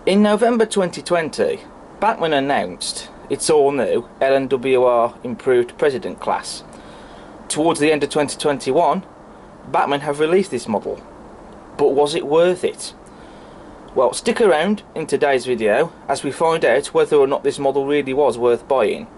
In November 2020, Bachmann announced its all-new L&NWR improved Precedent class. Towards the end of 2021, Bachmann have released this model. But was it worth it? Well, stick around in today's video as we find out whether or not this model really was worth buying.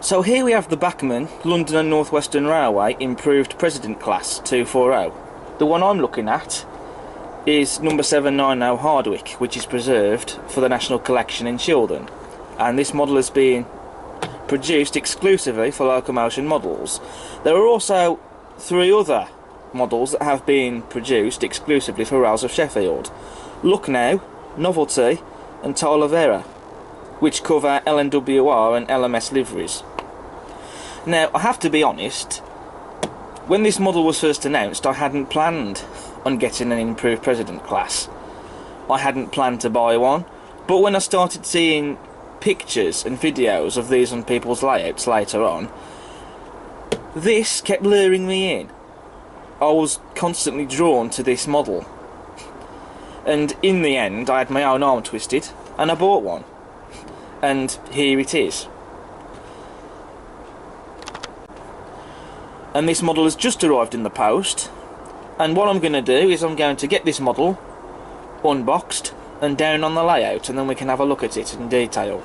So here we have the Bachmann London and North Western Railway improved Precedent class 240. The one I'm looking at is number 790 Hardwicke, which is preserved for the National Collection in Shildon, and this model is being produced exclusively for Locomotion Models. There are also 3 other models that have been produced exclusively for Rails of Sheffield: Lucknow, Novelty and Tyler, which cover L&NWR and LMS liveries. Now, I have to be honest, when this model was first announced, I hadn't planned on getting an improved Precedent class. I hadn't planned to buy one, but when I started seeing pictures and videos of these on people's layouts later on, this kept luring me in. I was constantly drawn to this model. And in the end, I had my own arm twisted, and I bought one. And here it is. And this model has just arrived in the post, and what I'm going to do is I'm going to get this model unboxed and down on the layout, and then we can have a look at it in detail.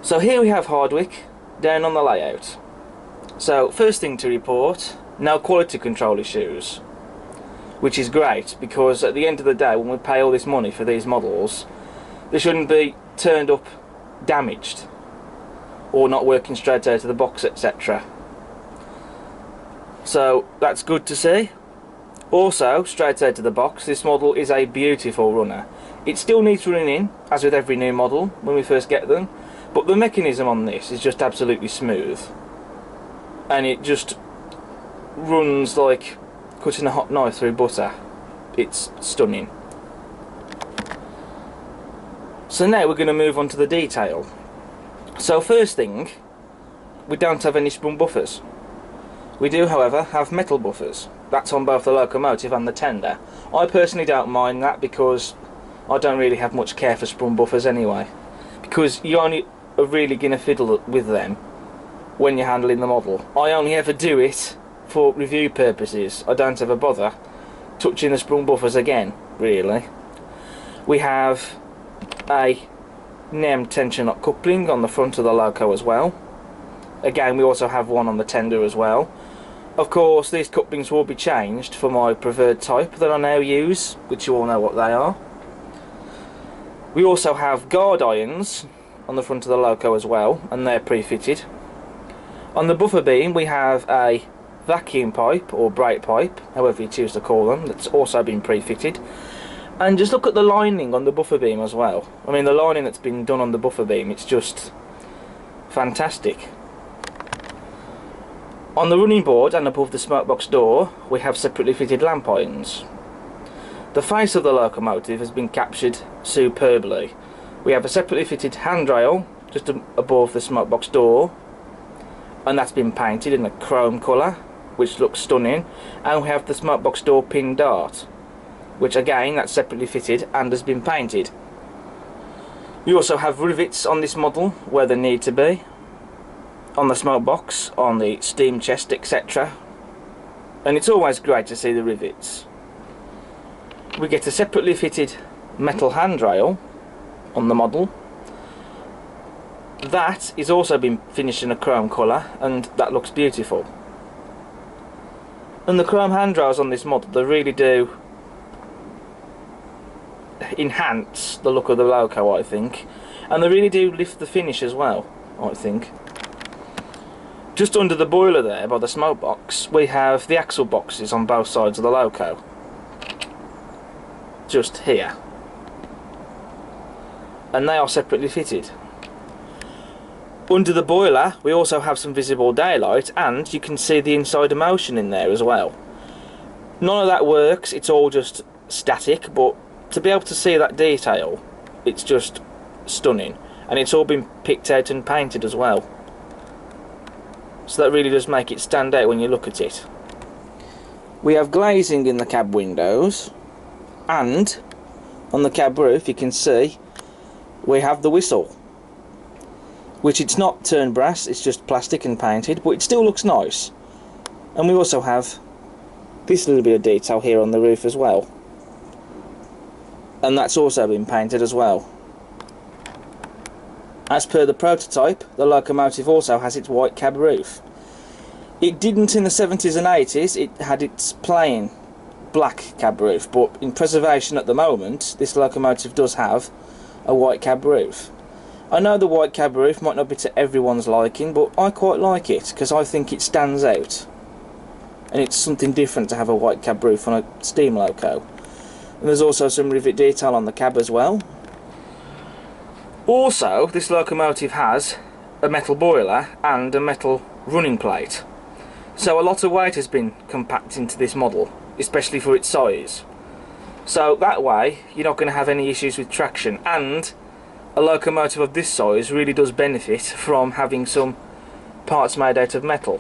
So here we have Hardwicke down on the layout. So first thing to report, no quality control issues, which is great, because at the end of the day, when we pay all this money for these models, they shouldn't be turned up damaged or not working straight out of the box, etc. So that's good to see. Also, straight out of the box, this model is a beautiful runner. It still needs running in, as with every new model when we first get them, but the mechanism on this is just absolutely smooth, and it just runs like cutting a hot knife through butter. It's stunning. So now we're going to move on to the detail. So first thing, we don't have any sprung buffers. We do, however, have metal buffers. That's on both the locomotive and the tender. I personally don't mind that, because I don't really have much care for sprung buffers anyway, because you only are really going to fiddle with them when you're handling the model. I only ever do it for review purposes. I don't ever bother touching the sprung buffers again, really. We have a NEM tension lock coupling on the front of the loco as well. Again, we also have one on the tender as well. Of course, these couplings will be changed for my preferred type that I now use, which you all know what they are. We also have guard irons on the front of the loco as well, and they're pre-fitted. On the buffer beam we have a vacuum pipe or brake pipe, however you choose to call them, that's also been pre-fitted. And just look at the lining on the buffer beam as well. I mean, the lining that's been done on the buffer beam, it's just fantastic. On the running board and above the smokebox door we have separately fitted lamp irons. The face of the locomotive has been captured superbly. We have a separately fitted handrail just above the smokebox door, and that's been painted in a chrome colour, which looks stunning. And we have the smokebox door pin dart, which again, that's separately fitted and has been painted. We also have rivets on this model where they need to be, on the smokebox, on the steam chest, etc. And it's always great to see the rivets. We get a separately fitted metal handrail on the model. That is also been finished in a chrome colour, and that looks beautiful. And the chrome handrails on this model, they really do enhance the look of the loco, I think, and they really do lift the finish as well, I think. Just under the boiler there, by the smoke box, we have the axle boxes on both sides of the loco. Just here. And they are separately fitted. Under the boiler we also have some visible daylight, and you can see the inside of motion in there as well. None of that works, it's all just static, but to be able to see that detail, it's just stunning. And it's all been picked out and painted as well. So that really does make it stand out when you look at it. We have glazing in the cab windows, and on the cab roof you can see we have the whistle, which it's not turned brass, it's just plastic and painted, but it still looks nice. And we also have this little bit of detail here on the roof as well, and that's also been painted as well. As per the prototype, the locomotive also has its white cab roof. It didn't in the 70s and 80s, it had its plain black cab roof, but in preservation at the moment this locomotive does have a white cab roof. I know the white cab roof might not be to everyone's liking, but I quite like it because I think it stands out, and it's something different to have a white cab roof on a steam loco. And there's also some rivet detail on the cab as well. Also, this locomotive has a metal boiler and a metal running plate, so a lot of weight has been compacted into this model, especially for its size. So that way you're not going to have any issues with traction, and a locomotive of this size really does benefit from having some parts made out of metal.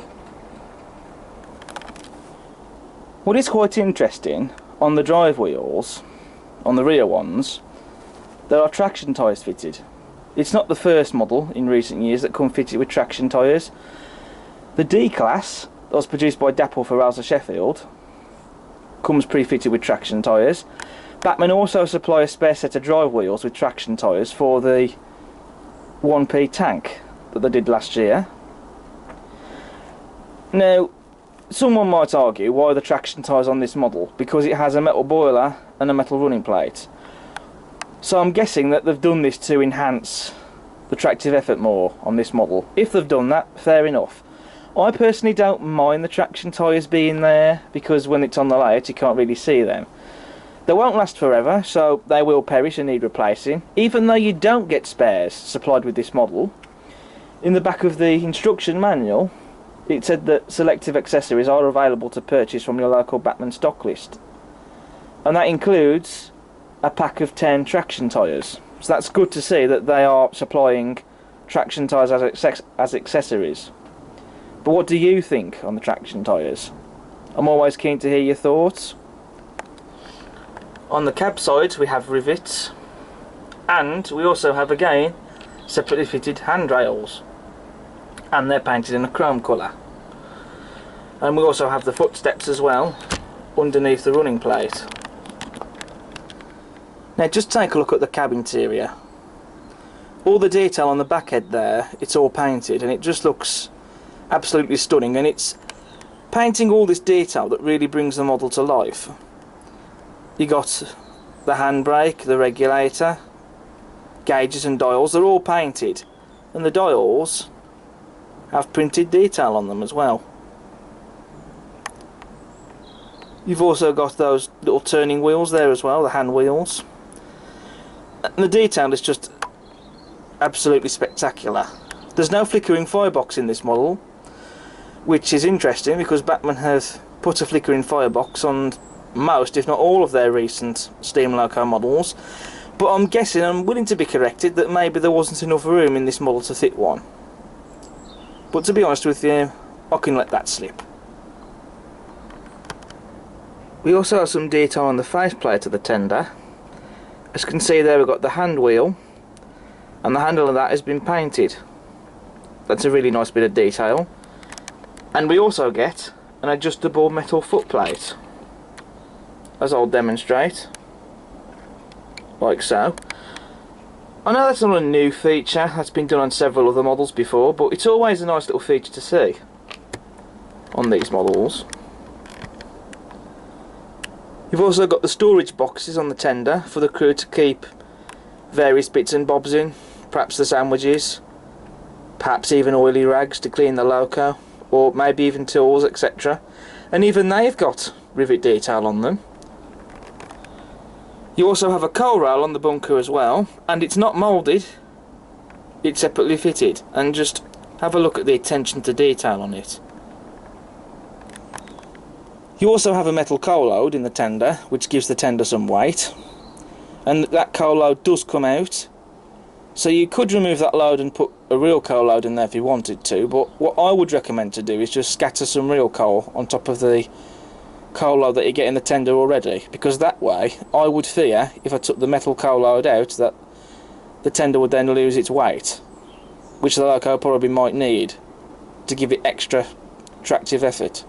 What is quite interesting, on the drive wheels, on the rear ones, there are traction tyres fitted. It's not the first model in recent years that come fitted with traction tyres. The D-Class, that was produced by Dapple for Rails of Sheffield, comes pre-fitted with traction tyres. Bachmann also supply a spare set of drive wheels with traction tyres for the 1P tank that they did last year. Now, someone might argue why the traction tyres on this model, because it has a metal boiler and a metal running plate. So I'm guessing that they've done this to enhance the tractive effort more on this model. If they've done that, fair enough. I personally don't mind the traction tyres being there, because when it's on the layout you can't really see them. They won't last forever, so they will perish and need replacing, even though you don't get spares supplied with this model. In the back of the instruction manual it said that selective accessories are available to purchase from your local Bachmann stock list, and that includes a pack of 10 traction tyres. So that's good to see that they are supplying traction tyres as accessories. But what do you think on the traction tyres? I'm always keen to hear your thoughts. On the cab side we have rivets, and we also have again separately fitted handrails, and they're painted in a chrome colour. And we also have the footsteps as well underneath the running plate. Now just take a look at the cab interior. All the detail on the back head there, it's all painted, and it just looks absolutely stunning, and it's painting all this detail that really brings the model to life. You got the handbrake, the regulator, gauges and dials, they're all painted, and the dials have printed detail on them as well. You've also got those little turning wheels there as well, the hand wheels. And the detail is just absolutely spectacular. There's no flickering firebox in this model, which is interesting because Bachmann have put a flickering firebox on most, if not all, of their recent steam loco models. But I'm guessing, I'm willing to be corrected, that maybe there wasn't enough room in this model to fit one. But to be honest with you, I can let that slip. We also have some detail on the faceplate of the tender. As you can see there, we've got the hand wheel, and the handle of that has been painted. That's a really nice bit of detail. And we also get an adjustable metal footplate, as I'll demonstrate, like so. I know that's not a new feature, that's been done on several other models before, but it's always a nice little feature to see on these models. You've also got the storage boxes on the tender for the crew to keep various bits and bobs in, perhaps the sandwiches, perhaps even oily rags to clean the loco, or maybe even tools, etc. And even they've got rivet detail on them. You also have a coal rail on the bunker as well, and it's not moulded, it's separately fitted, and just have a look at the attention to detail on it. You also have a metal coal load in the tender, which gives the tender some weight, and that coal load does come out, so you could remove that load and put a real coal load in there if you wanted to, but what I would recommend to do is just scatter some real coal on top of the coal load that you get in the tender already, because that way I would fear, if I took the metal coal load out, that the tender would then lose its weight, which the loco probably might need to give it extra tractive effort.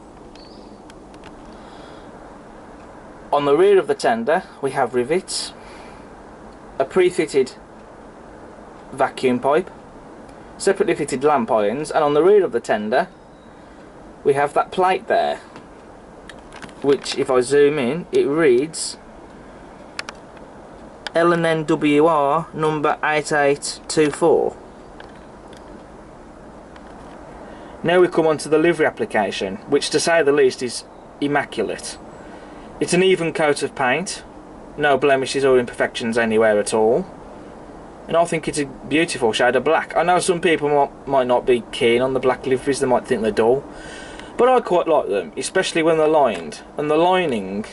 On the rear of the tender we have rivets, a pre-fitted vacuum pipe, separately fitted lamp irons, and on the rear of the tender we have that plate there, which if I zoom in it reads L&NWR number 8824. Now we come on to the livery application, which to say the least is immaculate. It's an even coat of paint, no blemishes or imperfections anywhere at all, and I think it's a beautiful shade of black. I know some people might not be keen on the black liveries, they might think they're dull, but I quite like them, especially when they're lined, and the lining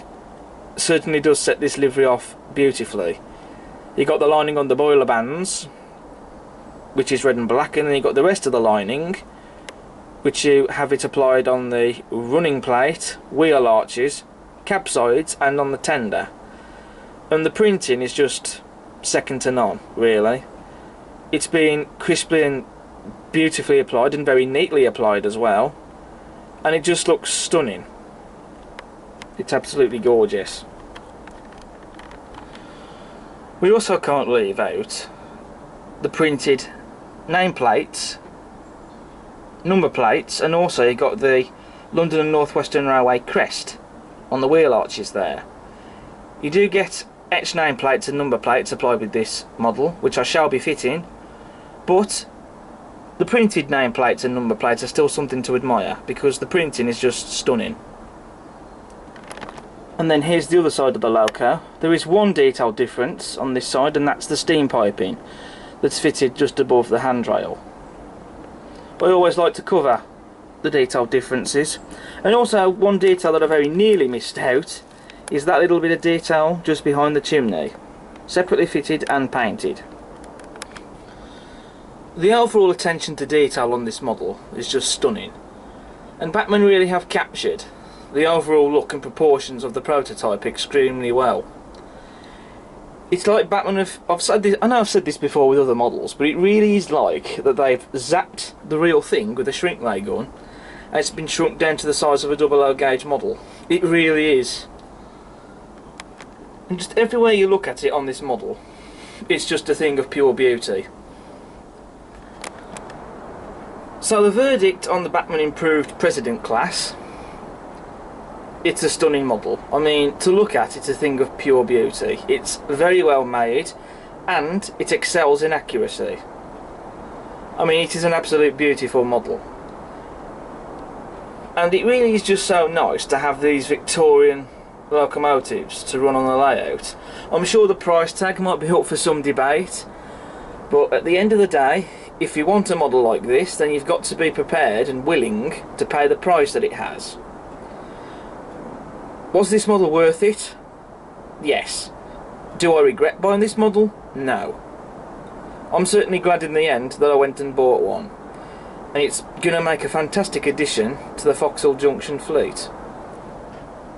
certainly does set this livery off beautifully. You've got the lining on the boiler bands, which is red and black, and then you've got the rest of the lining, which you have it applied on the running plate, wheel arches, cab sides, and on the tender. And the printing is just second to none, really. It's been crisply and beautifully applied, and very neatly applied as well, and it just looks stunning. It's absolutely gorgeous. We also can't leave out the printed nameplates, number plates, and also you got the London and North Western Railway crest on the wheel arches there. You do get etched nameplates and number plates applied with this model, which I shall be fitting, but the printed nameplates and number plates are still something to admire, because the printing is just stunning. And then here's the other side of the loco. There is one detail difference on this side, and that's the steam piping that's fitted just above the handrail. I always like to cover the detail differences, and also one detail that I very nearly missed out is that little bit of detail just behind the chimney, separately fitted and painted. The overall attention to detail on this model is just stunning, and Bachmann really have captured the overall look and proportions of the prototype extremely well. It's like Bachmann I've said this, I know I've said this before with other models, but it really is like that they've zapped the real thing with a shrink ray gun, and it's been shrunk down to the size of a 00 gauge model. It really is. And just everywhere you look at it on this model, it's just a thing of pure beauty. So the verdict on the Bachmann improved Precedent class: it's a stunning model. I mean, to look at, it's a thing of pure beauty. It's very well made, and it excels in accuracy. I mean, it is an absolute beautiful model. And it really is just so nice to have these Victorian locomotives to run on the layout. I'm sure the price tag might be up for some debate, but at the end of the day, if you want a model like this, then you've got to be prepared and willing to pay the price that it has. Was this model worth it? Yes. Do I regret buying this model? No. I'm certainly glad in the end that I went and bought one, and it's going to make a fantastic addition to the Vauxhall Junction fleet.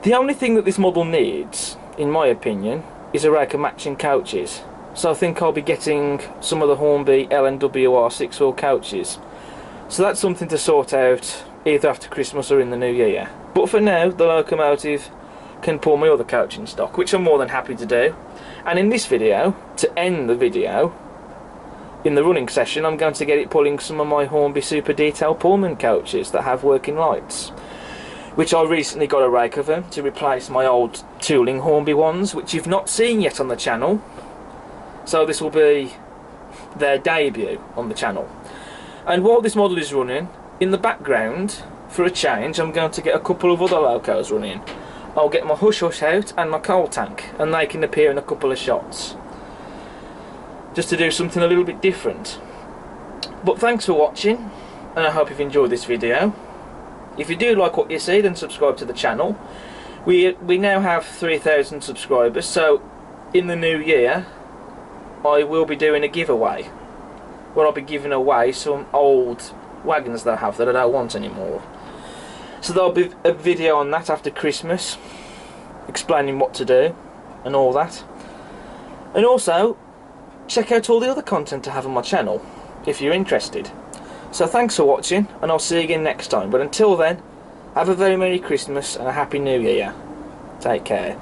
The only thing that this model needs, in my opinion, is a rake of matching coaches, so I think I'll be getting some of the Hornby L&NWR 6-wheel coaches. So that's something to sort out either after Christmas or in the new year. But for now, the locomotive can pull my other coaching stock, which I'm more than happy to do. And in this video, to end the video, in the running session, I'm going to get it pulling some of my Hornby Super Detail Pullman coaches that have working lights. which I recently got a rake of them to replace my old tooling Hornby ones, which you've not seen yet on the channel. So this will be their debut on the channel. And while this model is running, in the background, for a change, I'm going to get a couple of other locos running. I'll get my Hush Hush out and my coal tank, and they can appear in a couple of shots, just to do something a little bit different. But thanks for watching, and I hope you've enjoyed this video. If you do like what you see, then subscribe to the channel. We now have 3,000 subscribers, so in the new year I will be doing a giveaway where I'll be giving away some old wagons that I have that I don't want anymore. So there'll be a video on that after Christmas, explaining what to do and all that. And also check out all the other content I have on my channel if you're interested. So thanks for watching, and I'll see you again next time. But until then, have a very Merry Christmas and a Happy New Year. Take care.